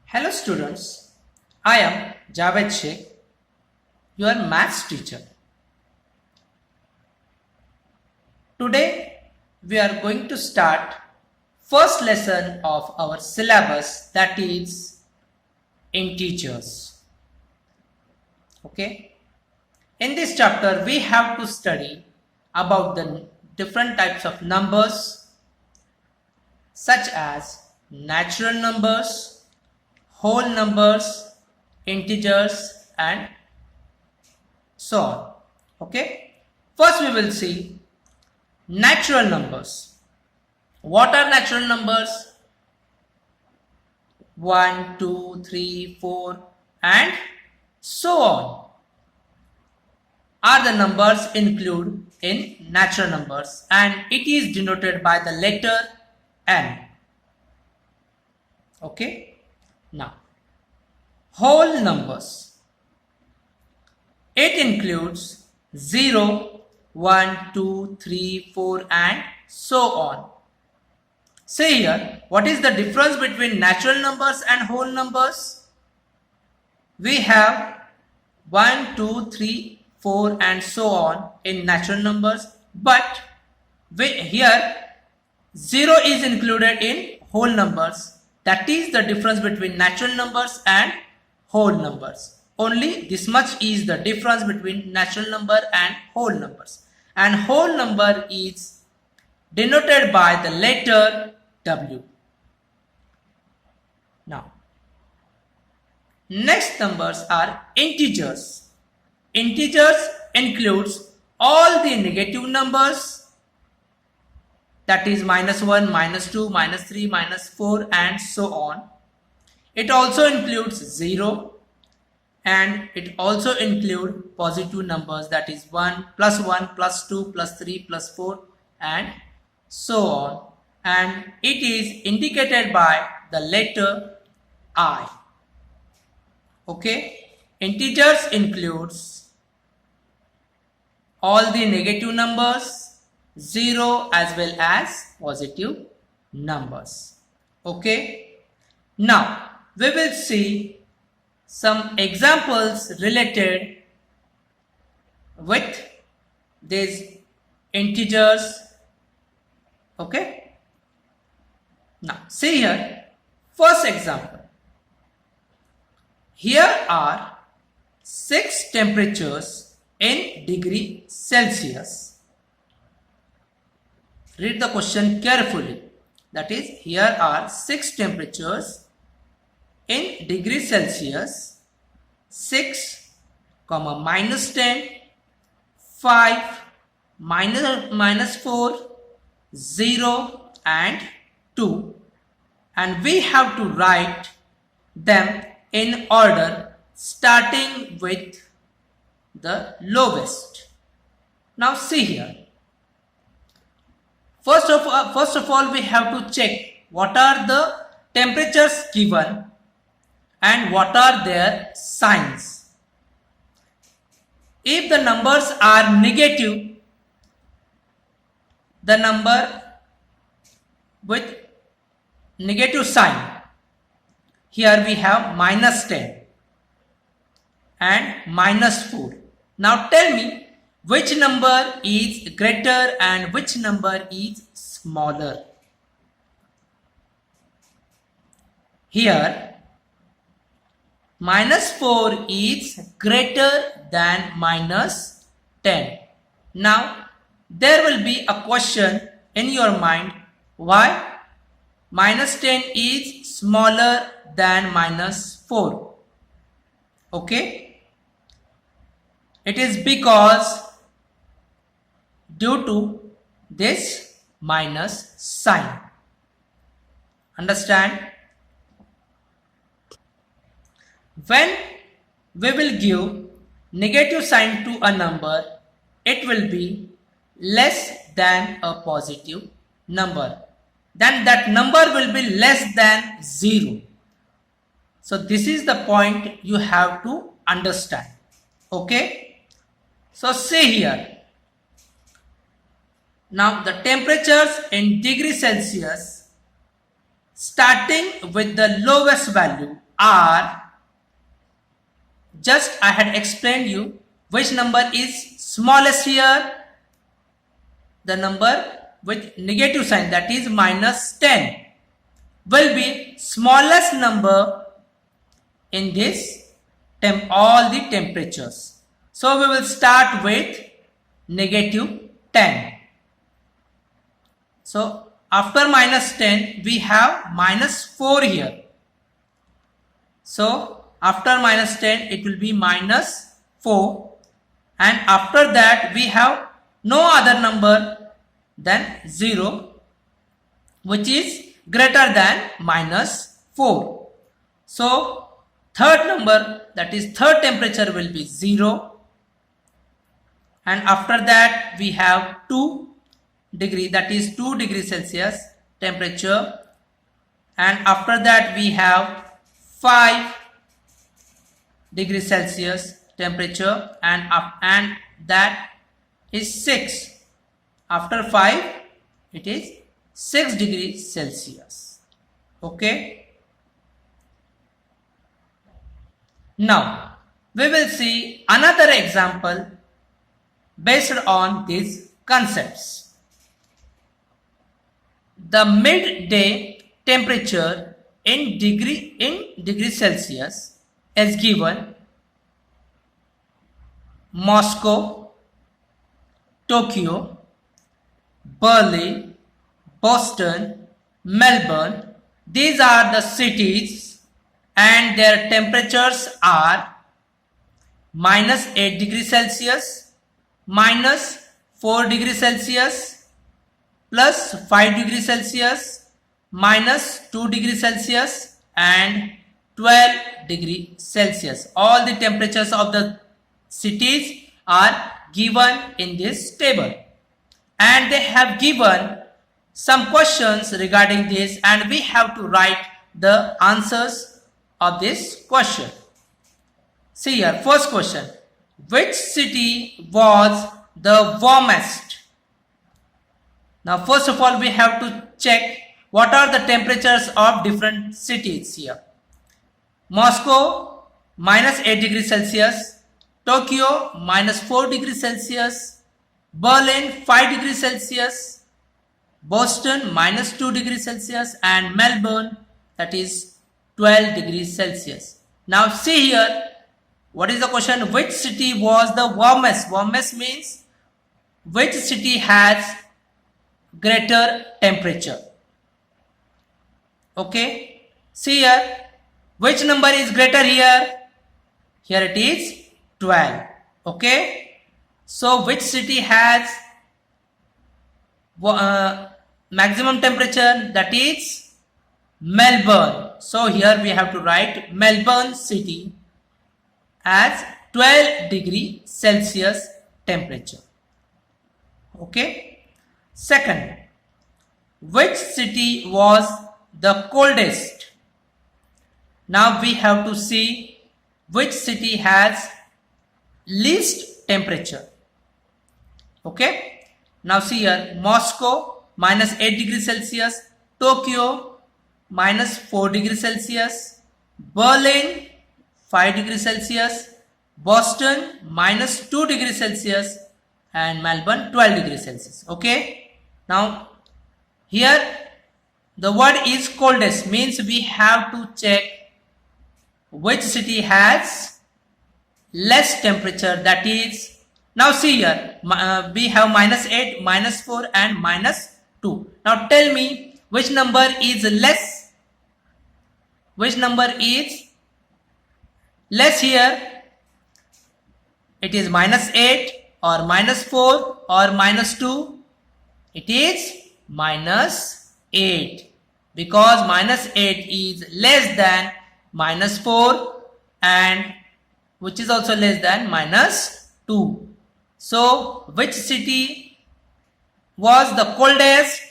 Hello students, I am Javed Sheikh, your maths teacher. Today we are going to start first lesson of our syllabus, that is integers. Okay. In this chapter we have to study about the different types of numbers such as natural numbers, whole numbers, integers and so on. Okay. First we will see natural numbers. What are natural numbers? 1, 2, 3, 4 and so on are the numbers included in natural numbers, and it is denoted by the letter N. Okay. Now, whole numbers. It includes 0, 1, 2, 3, 4 and so on. Say here, what is the difference between natural numbers and whole numbers? We have 1, 2, 3, 4 and so on in natural numbers, but here 0 is included in whole numbers. That is the difference between natural numbers and whole numbers. Only this much is the difference between natural number and whole numbers. And whole number is denoted by the letter W. Now, next numbers are integers. Integers includes all the negative numbers, that is -1, -2, -3, -4 and so on. It also includes 0 and it also includes positive numbers, that is 1, +2, +3, +4 and so on. And it is indicated by the letter I. Okay. Integers includes all the negative numbers, 0 as well as positive numbers. Okay. Now we will see some examples related with these integers. Okay. Now see here, first example. Here are 6 temperatures in degree Celsius. Read the question carefully. That is, here are 6 temperatures in degree Celsius. 6, -10, 5, -4, 0 and 2. And we have to write them in order starting with the lowest. Now see here. First of all, we have to check what are the temperatures given and what are their signs. If the numbers are negative, the number with negative sign, here we have -10 and -4. Now tell me, which number is greater and which number is smaller? Here, -4 is greater than -10. Now, there will be a question in your mind, why -10 is smaller than -4? Okay? It is because due to this minus sign. Understand? When we will give negative sign to a number, it will be less than a positive number. Then that number will be less than 0. So this is the point you have to understand. Okay? So see here. Now the temperatures in degree Celsius starting with the lowest value are, just I had explained you which number is smallest here. The number with negative sign, that is -10, will be smallest number in this all the temperatures. So we will start with -10. So after -10 we have -4 here. So after -10 it will be -4, and after that we have no other number than 0, which is greater than -4. So third number, that is third temperature, will be 0, and after that we have 2 degree, that is 2 degrees Celsius temperature, and after that we have 5 degrees Celsius temperature, and that is 6. After 5 it is 6 degrees Celsius. Okay. Now we will see another example based on these concepts. The midday temperature in degrees Celsius is given: Moscow, Tokyo, Berlin, Boston, Melbourne. These are the cities, and their temperatures are -8 degrees Celsius, -4 degrees Celsius, +5 degrees Celsius, -2 degrees Celsius, and 12 degrees Celsius. All the temperatures of the cities are given in this table, and they have given some questions regarding this, and we have to write the answers of this question. See here, first question: which city was the warmest? Now first of all we have to check what are the temperatures of different cities here. Moscow -8 degrees Celsius, Tokyo -4 degrees Celsius, Berlin 5 degrees Celsius, Boston -2 degrees Celsius, and Melbourne, that is 12 degrees Celsius. Now see here, what is the question? Which city was the warmest? Warmest means which city has greater temperature. Okay, see here, which number is greater here? Here it is 12. Okay, so which city has maximum temperature? That is Melbourne. So here we have to write Melbourne city as 12 degree Celsius temperature. Okay. Second, which city was the coldest? Now we have to see which city has least temperature. Okay. Now see here, Moscow -8 degrees Celsius, Tokyo -4 degrees Celsius, Berlin 5 degrees Celsius, Boston -2 degrees Celsius, and Melbourne 12 degrees Celsius. Okay. Now here the word is coldest, means we have to check which city has less temperature. That is, now see here, we have -8, -4, and -2. Now tell me which number is less. Which number is less here? It is -8 or -4 or -2. It is -8, because -8 is less than -4, and which is also less than -2. So which city was the coldest?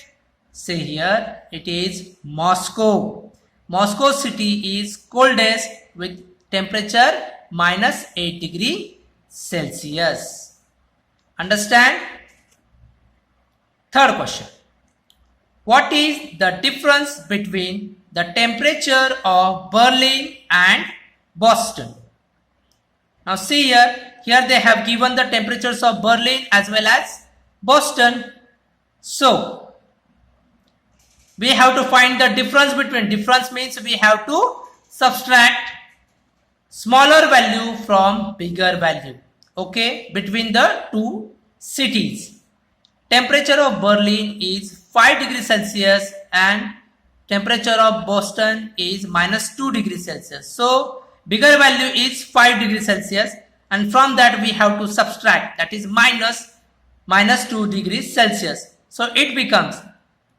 Say here, it is Moscow. Moscow city is coldest with temperature -8 degree Celsius. Understand? Third question: what is the difference between the temperature of Berlin and Boston. Now see here they have given the temperatures of Berlin as well as Boston. So we have to find the difference between, difference means we have to subtract smaller value from bigger value, okay, between the two cities. Temperature of Berlin is 5 degrees Celsius and temperature of Boston is -2 degrees Celsius. So bigger value is 5 degrees Celsius and from that we have to subtract, that is -2 degrees Celsius. So it becomes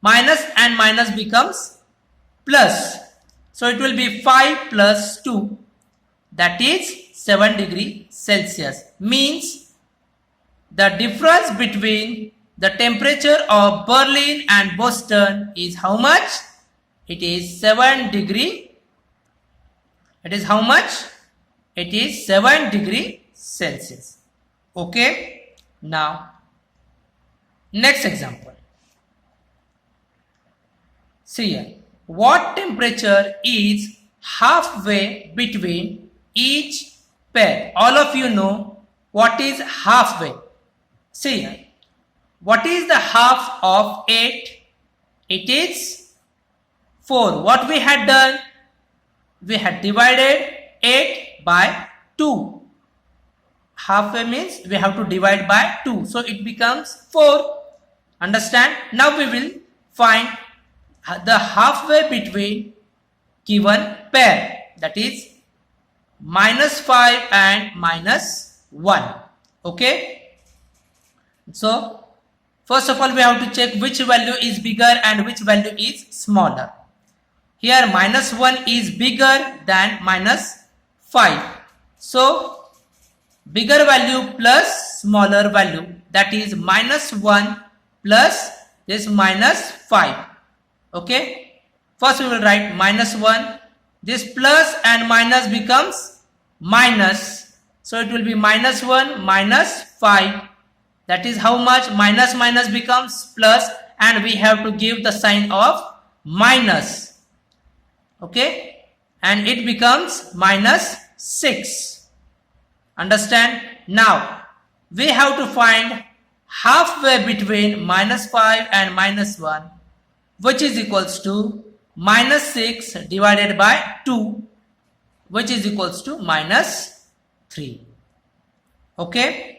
minus and minus becomes plus. So it will be 5 plus 2, that is 7 degrees Celsius. Means the difference between the temperature of Berlin and Boston is how much? It is 7 degree. It is how much? It is 7 degrees Celsius. Okay. Now, next example. See here. What temperature is halfway between each pair? All of you know what is halfway. See here. What is the half of 8? It is 4. What we had done? We had divided 8 by 2. Halfway means we have to divide by 2. So it becomes 4. Understand? Now we will find the halfway between given pair, that is -5 and -1. Okay. So first of all we have to check which value is bigger and which value is smaller. Here -1 is bigger than -5. So bigger value plus smaller value, that is -1 plus this -5. Okay. First we will write -1. This plus and minus becomes minus. So it will be -1 -5. That is how much? Minus minus becomes plus and we have to give the sign of minus. Okay. And it becomes -6. Understand? Now we have to find halfway between -5 and -1, which is equals to -6 divided by 2, which is equals to -3. Okay.